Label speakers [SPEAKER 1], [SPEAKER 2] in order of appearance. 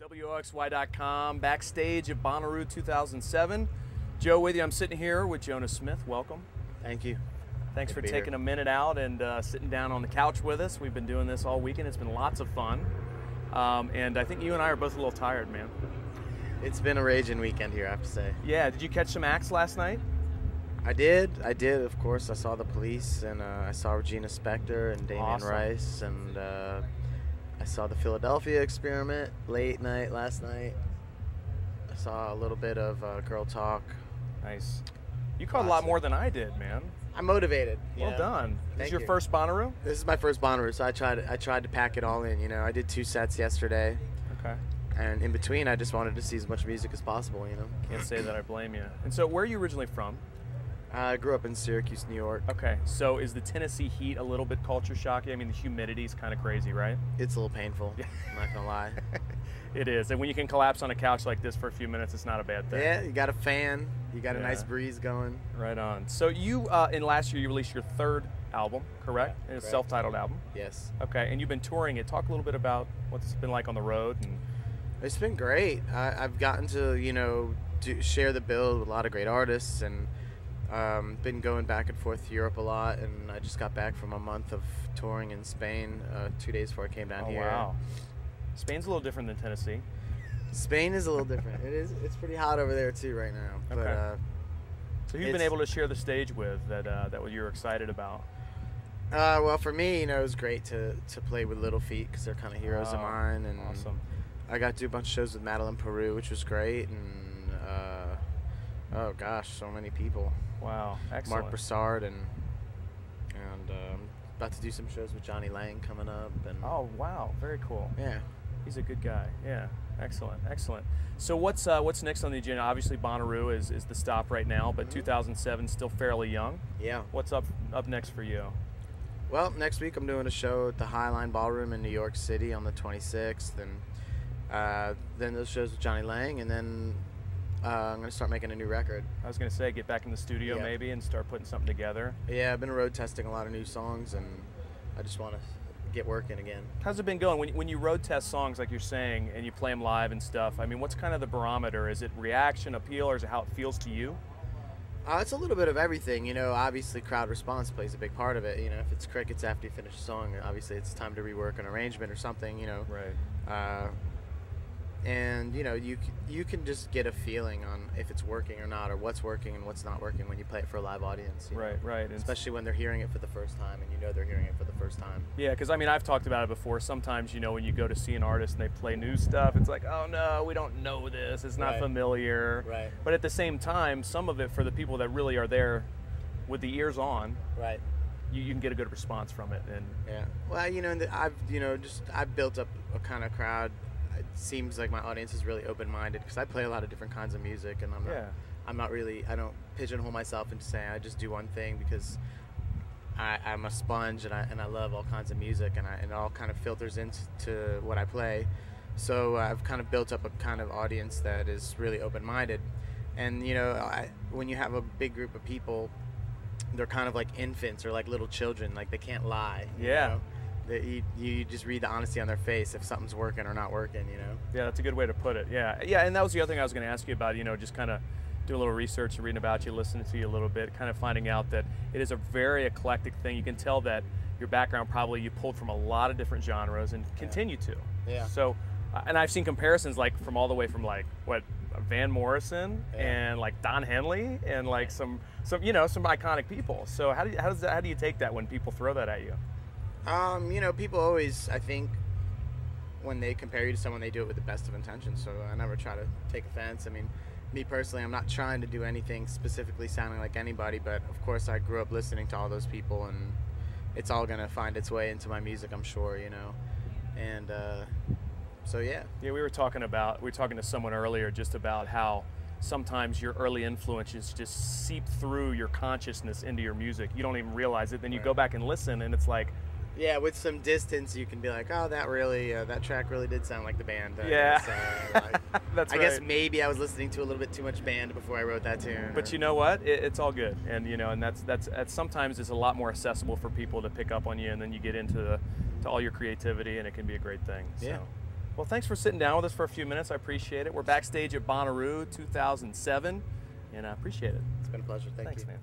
[SPEAKER 1] WOXY.com, backstage at Bonnaroo 2007. Joe with you. I'm sitting here with Jonah Smith. Welcome.
[SPEAKER 2] Thank you.
[SPEAKER 1] Thanks for taking a minute out and sitting down on the couch with us. We've been doing this all weekend. It's been lots of fun. And I think you and I are both a little tired, man.
[SPEAKER 2] It's been a raging weekend here, I have to say.
[SPEAKER 1] Yeah. Did you catch some acts last night?
[SPEAKER 2] I did, of course. I saw the Police, and I saw Regina Spektor and Damien
[SPEAKER 1] Awesome.
[SPEAKER 2] Rice, and I saw the Philadelphia Experiment late night last night. I saw a little bit of Girl Talk.
[SPEAKER 1] Nice. You caught a lot more than I did, man.
[SPEAKER 2] I'm motivated.
[SPEAKER 1] Well done. This is your
[SPEAKER 2] you.
[SPEAKER 1] first Bonnaroo?
[SPEAKER 2] This is my first Bonnaroo, so I tried to pack it all in. You know, I did 2 sets yesterday.
[SPEAKER 1] Okay.
[SPEAKER 2] And in between, I just wanted to see as much music as possible. You know.
[SPEAKER 1] Can't say that I blame you. And so, where are you originally from?
[SPEAKER 2] I grew up in Syracuse, New York.
[SPEAKER 1] Okay, so is the Tennessee heat a little bit culture shocking? I mean, the humidity is kind of crazy, right?
[SPEAKER 2] It's a little painful. I'm not gonna lie.
[SPEAKER 1] It is, and when you can collapse on a couch like this for a few minutes, it's not a bad thing.
[SPEAKER 2] Yeah, you got a fan, you got a nice breeze going.
[SPEAKER 1] Right on. So you, in last year, you released your 3rd album, correct?
[SPEAKER 2] Yeah,
[SPEAKER 1] It's a self-titled album.
[SPEAKER 2] Yes.
[SPEAKER 1] Okay, and you've been touring it. Talk a little bit about what it's been like on the road. And
[SPEAKER 2] it's been great. I've gotten to, you know, share the bill with a lot of great artists, and been going back and forth to Europe a lot, and I just got back from a month of touring in Spain 2 days before I came down here.
[SPEAKER 1] Wow. Spain's a little different than Tennessee.
[SPEAKER 2] Spain is a little different. It's pretty hot over there too right now.
[SPEAKER 1] Okay.
[SPEAKER 2] But,
[SPEAKER 1] so who've been able to share the stage with that what you're excited about?
[SPEAKER 2] Well, for me, you know, it was great to play with Little Feat because they're kind of heroes of mine, and
[SPEAKER 1] awesome.
[SPEAKER 2] I got to do a bunch of shows with Madeline Peru, which was great, and oh gosh, so many people.
[SPEAKER 1] Wow, excellent.
[SPEAKER 2] Mark Broussard and about to do some shows with Johnny Lang coming up. And
[SPEAKER 1] oh wow, very cool.
[SPEAKER 2] Yeah,
[SPEAKER 1] he's a good guy. Yeah, excellent, excellent. So what's next on the agenda? Obviously, Bonnaroo is the stop right now, but 2007 still fairly young.
[SPEAKER 2] Yeah.
[SPEAKER 1] What's up next for you?
[SPEAKER 2] Well, next week I'm doing a show at the Highline Ballroom in New York City on the 26th, and then those shows with Johnny Lang, and then I'm going to start making a new record.
[SPEAKER 1] I was going to say, get back in the studio maybe and start putting something together.
[SPEAKER 2] Yeah, I've been road testing a lot of new songs, and I just want to get working again.
[SPEAKER 1] How's it been going? When you road test songs like you're saying and you play them live and stuff, I mean, what's kind of the barometer? Is it reaction, appeal, or is it how it feels to you?
[SPEAKER 2] It's a little bit of everything. You know, obviously crowd response plays a big part of it. You know, if it's crickets after you finish a song, obviously it's time to rework an arrangement or something, you know.
[SPEAKER 1] Right.
[SPEAKER 2] And you know, you can just get a feeling on if it's working or not, or what's working and what's not working when you play it for a live audience.
[SPEAKER 1] Right, right.
[SPEAKER 2] Especially when they're hearing it for the first time, and you know they're hearing it for the first time.
[SPEAKER 1] Yeah, because I mean, I've talked about it before. Sometimes, you know, when you go to see an artist and they play new stuff, it's like, oh no, we don't know this. It's not familiar.
[SPEAKER 2] Right.
[SPEAKER 1] But at the same time, some of it for the people that really are there with the ears on.
[SPEAKER 2] Right.
[SPEAKER 1] You can get a good response from it. And
[SPEAKER 2] yeah. Well, you know, I've built up a kind of crowd. It seems like my audience is really open-minded because I play a lot of different kinds of music, and I don't pigeonhole myself into saying I just do one thing, because I'm a sponge, and I love all kinds of music, and it all kind of filters into what I play. So I've kind of built up a kind of audience that is really open-minded, and you know, when you have a big group of people, they're kind of like infants or like little children, like they can't lie. You know? You just read the honesty on their face if something's working or not working, you know?
[SPEAKER 1] Yeah, that's a good way to put it. Yeah, and that was the other thing I was going to ask you about, you know, just kind of doing a little research and reading about you, listening to you a little bit, kind of finding out that it is a very eclectic thing. You can tell that your background probably you pulled from a lot of different genres and continue to.
[SPEAKER 2] Yeah.
[SPEAKER 1] So, and I've seen comparisons like from all the way from like, Van Morrison and like Don Henley and like some you know, some iconic people. So how do you take that when people throw that at you?
[SPEAKER 2] You know, people always, I think, when they compare you to someone, they do it with the best of intentions, so I never try to take offense. I mean, me personally, I'm not trying to do anything specifically sounding like anybody, but of course I grew up listening to all those people, and it's all going to find its way into my music, I'm sure, you know. And so, yeah. Yeah,
[SPEAKER 1] we were talking to someone earlier just about how sometimes your early influences just seep through your consciousness into your music. You don't even realize it. Then you go back and listen, and it's like,
[SPEAKER 2] yeah, with some distance, you can be like, oh, that track really did sound like the band.
[SPEAKER 1] Yeah. That's
[SPEAKER 2] I guess maybe I was listening to a little bit too much band before I wrote that tune.
[SPEAKER 1] But you know what? It's all good, and you know, and that's sometimes it's a lot more accessible for people to pick up on you, and then you get into all your creativity, and it can be a great thing. So.
[SPEAKER 2] Yeah.
[SPEAKER 1] Well, thanks for sitting down with us for a few minutes. I appreciate it. We're backstage at Bonnaroo 2007, and I appreciate it.
[SPEAKER 2] It's been a pleasure. Thanks,
[SPEAKER 1] man.